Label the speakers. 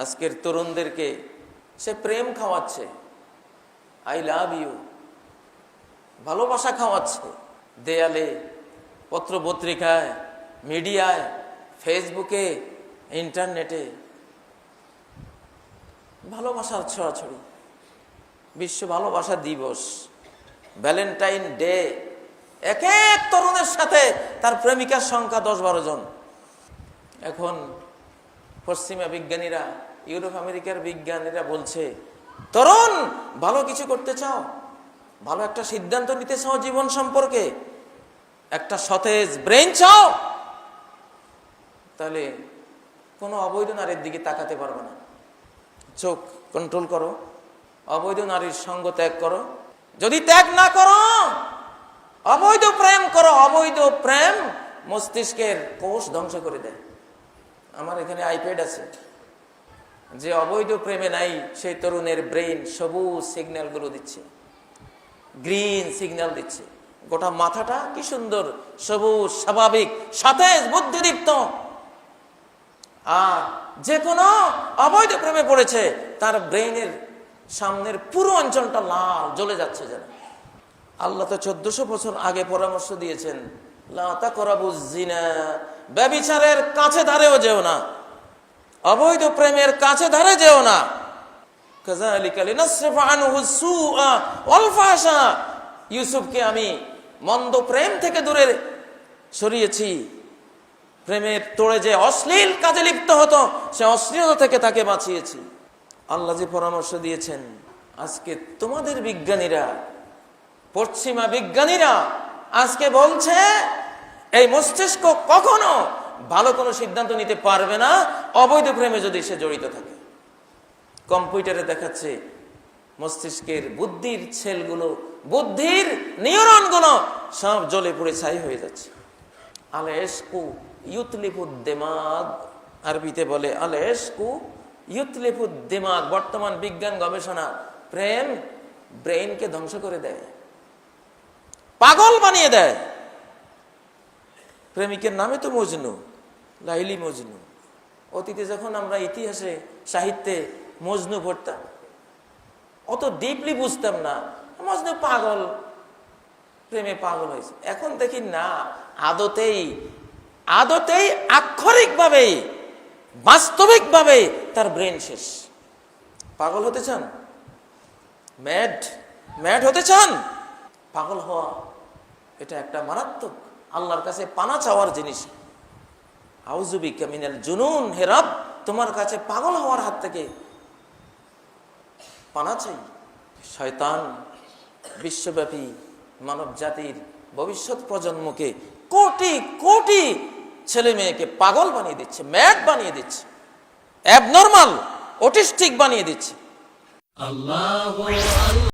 Speaker 1: আজকের তরুণদেরকে সে প্রেম খাওয়াচ্ছে, আই লাভ ইউ, ভালোবাসা খাওয়াচ্ছে। দেয়ালে, পত্র পত্রিকায়, মিডিয়ায়, ফেসবুকে, ইন্টারনেটে ভালোবাসার ছড়াছড়ি। বিশ্ব ভালোবাসা দিবস, ভ্যালেন্টাইন ডে, এক এক তরুণের সাথে তার প্রেমিকার সংখ্যা 10-12 জন। এখন পশ্চিমা বিজ্ঞানীরা, ইউরোপ আমেরিকার বিজ্ঞানীরা বলছে, তরুণ ভালো কিছু করতে চাও, ভালো একটা সিদ্ধান্ত নিতে চাও জীবন সম্পর্কে, একটা সতেজ ব্রেন চাও, তাহলে কোনো অবৈধ নারীর দিকে তাকাতে পারবে না। চোখ কন্ট্রোল করো, অবৈধ নারীর সঙ্গ ত্যাগ করো। যদি ত্যাগ না করো, অবৈধ প্রেম করো। অবৈধ প্রেম মস্তিষ্কের কোষ ধ্বংস করে দেয়। আমার এখানে আইপ্যাড আছে, যে অবৈধ প্রেমে নাই সেই তরুণের ব্রেন সবুজ সিগন্যাল গুলো দিচ্ছে, গ্রিন সিগন্যাল দিচ্ছে। গোটা মাথাটা কি সুন্দর সবুজ, স্বাভাবিক, সতেজ, বুদ্ধিদীপ্ত। আর যে কোনো অবৈধ প্রেমে পড়েছে, তার ব্রেইনের সামনের পুরো অঞ্চলটা লাল জ্বলে যাচ্ছে যেন। আল্লাহ তো 1400 বছর আগে পরামর্শ দিয়েছেন, লা তাকরাবুজ জিনা, ব্যভিচারের কাছে ধারেও যেও না, অবৈধ প্রেমের কাছে ধারে যেও না। কাযালিকা লিনাসরিফা আনহু সুআ ওয়াল ফাহশা, ইউসুফকে আমি মন্দ প্রেম থেকে দূরে সরিয়েছি। প্রেমের তোড়ে যে অশ্লীল কাজে লিপ্ত হতো, সে অশ্লীলতা থেকে তাকে বাঁচিয়েছি। আল্লাহ যে পরামর্শ দিয়েছেন, আজকে তোমাদের বিজ্ঞানীরা, পশ্চিমা বিজ্ঞানীরা আজকে বলছে এই মস্তিষ্ক কখনো ভালো কোনো সিদ্ধান্ত নিতে পারবে না অবৈধ প্রেমে যদি সে জড়িত থাকে। কম্পিউটারে দেখাচ্ছে মস্তিষ্কের বুদ্ধির সেলগুলো, বুদ্ধির নিউরনগুলো সব জ্বলে পুড়ে ছাই হয়ে যাচ্ছে। আল ইশকু ইউতলিফুদ দিমাগ, আরবিতে বলে আল ইশকু ইউতলিফুদ দিমাগ। বর্তমান বিজ্ঞান গবেষণা, প্রেম ব্রেইনকে ধ্বংস করে দেয়, পাগল বানিয়ে দেয়। প্রেমিকের নামে তো মজনু, লাইলি মজনু। অতীতে যখন আমরা ইতিহাসে, সাহিত্যে মজনু পড়তাম, অত ডিপলি বুঝতাম না, মজনু পাগল, প্রেমে পাগল হয়েছে। এখন দেখি না, আদতেই আক্ষরিকভাবে, বাস্তবিকভাবে তার ব্রেন শেষ। পাগল হতে চান? ম্যাড হতে চান? পাগল হওয়া এটা একটা মারাত্মক, আল্লাহর কাছে পানা চাওয়ার জিনিস। আউযু বিকা মিনাল জুনুন, হে রব তোমার কাছে পাগল হওয়ার হাত থেকে পানা চাই। শয়তান বিশ্বব্যাপী মানব জাতির ভবিষ্যৎ প্রজন্মকে, কোটি কোটি ছেলে মেয়েকে পাগল বানিয়ে দিচ্ছে, ম্যাড বানিয়ে দিচ্ছে, অ্যাবনর্মাল, অটিস্টিক বানিয়ে দিচ্ছে। আল্লাহু